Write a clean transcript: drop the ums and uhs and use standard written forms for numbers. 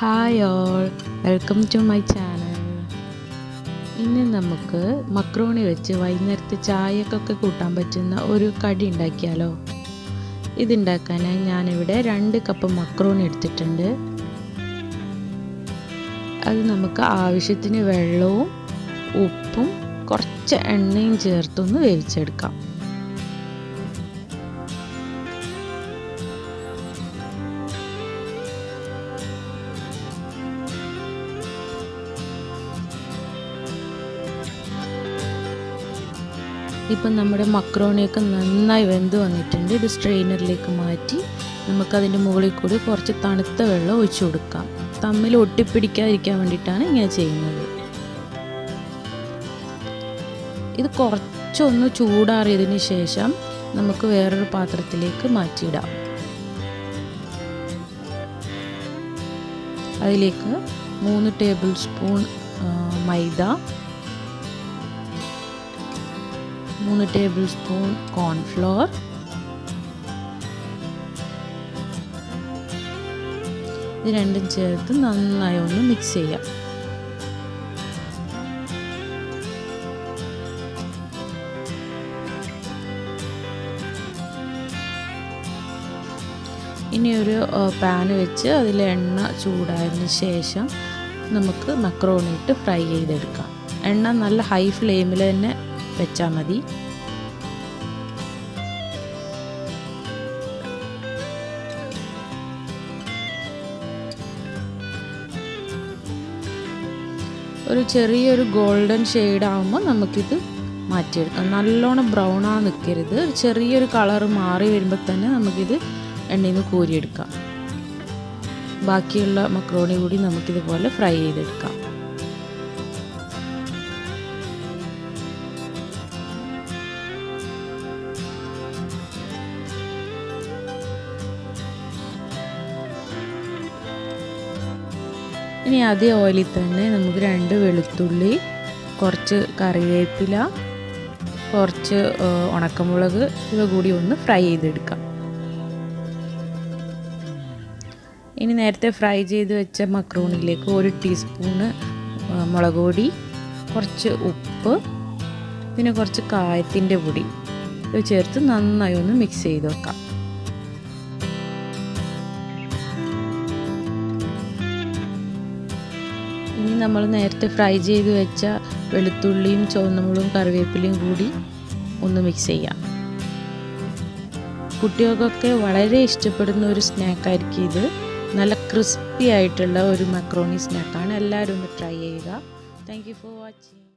Hi all, welcome to my channel. ഇന്ന് നമുക്ക് macaroni വെച്ച് വൈകുന്നേരത്തെ ചായക്കൊക്കെ കൂട്ടാൻ പറ്റുന്ന ഒരു കടി ഉണ്ടാക്കിയാലോ. ഇതുണ്ടാക്കാനായി ഞാനിവിടെ 2 കപ്പ് മക്രോണി എടുത്തിട്ടുണ്ട്. അത് നമുക്ക് ആവശ്യത്തിന് വെള്ളവും ഉപ്പും കുറച്ച് എണ്ണയും ചേർത്തൊന്ന് വേവിച്ചെടുക്കാം. ഇപ്പം നമ്മുടെ മക്രോണിയൊക്കെ നന്നായി വെന്ത് വന്നിട്ടുണ്ട്. ഇത് സ്ട്രെയിനറിലേക്ക് മാറ്റി നമുക്കതിൻ്റെ മുകളിൽ കൂടി കുറച്ച് തണുത്ത വെള്ളം ഒഴിച്ചു കൊടുക്കാം. തമ്മിൽ ഒട്ടിപ്പിടിക്കാതിരിക്കാൻ വേണ്ടിയിട്ടാണ് ഇങ്ങനെ ചെയ്യുന്നത്. ഇത് കുറച്ചൊന്ന് ചൂടാറിയതിന് ശേഷം നമുക്ക് വേറൊരു പാത്രത്തിലേക്ക് മാറ്റിയിടാം. അതിലേക്ക് 3 ടേബിൾ സ്പൂൺ മൈദ, 3 ടേബിൾ സ്പൂൺ കോൺഫ്ലോർ, ഇത് രണ്ടും ചേർത്ത് നന്നായി ഒന്ന് മിക്സ് ചെയ്യാം. ഇനി ഒരു പാന് വെച്ച് അതിൽ എണ്ണ ചൂടായതിന് ശേഷം നമുക്ക് മക്രോണി ഇട്ട് ഫ്രൈ ചെയ്തെടുക്കാം. എണ്ണ നല്ല ഹൈ ഫ്ലെയിമിൽ തന്നെ വെച്ചാൽ മതി. ഒരു ചെറിയൊരു ഗോൾഡൻ ഷെയ്ഡ് ആകുമ്പോൾ നമുക്കിത് മാറ്റിയെടുക്കാം. നല്ലോണം ബ്രൗൺ ആയി നിൽക്കരുത്. ചെറിയൊരു കളർ മാറി വരുമ്പോൾ തന്നെ നമുക്കിത് എണ്ണയിൽ നിന്ന് കോരിയെടുക്കാം. ബാക്കിയുള്ള മക്രോണി കൂടി നമുക്കിതുപോലെ ഫ്രൈ ചെയ്തെടുക്കാം. ഇനി അതേ ഓയിലിൽ തന്നെ നമുക്ക് 2 വെളുത്തുള്ളി, കുറച്ച് കറിവേപ്പില, കുറച്ച് ഉണക്കമുളക് ഇവ കൂടി ഒന്ന് ഫ്രൈ ചെയ്തെടുക്കാം. ഇനി നേരത്തെ ഫ്രൈ ചെയ്ത് വെച്ച മക്രോണിയിലേക്ക് 1 ടീസ്പൂണ് മുളക് പൊടി, കുറച്ച് ഉപ്പ്, പിന്നെ കുറച്ച് കായത്തിൻ്റെ പൊടി ഇത് ചേർത്ത് നന്നായി ഒന്ന് മിക്സ് ചെയ്ത് വെക്കാം. ഇനി നമ്മൾ നേരത്തെ ഫ്രൈ ചെയ്ത് വെച്ച വെളുത്തുള്ളിയും ചുവന്നമുളകും കറിവേപ്പിലയും കൂടി ഒന്ന് മിക്സ് ചെയ്യാം. കുട്ടികൾക്കൊക്കെ വളരെ ഇഷ്ടപ്പെടുന്ന ഒരു സ്നാക്കായിരിക്കും ഇത്. നല്ല ക്രിസ്പി ആയിട്ടുള്ള ഒരു മക്രോണി സ്നാക്കാണ്. എല്ലാവരും ഒന്ന് ട്രൈ ചെയ്യുക. Thank you for watching.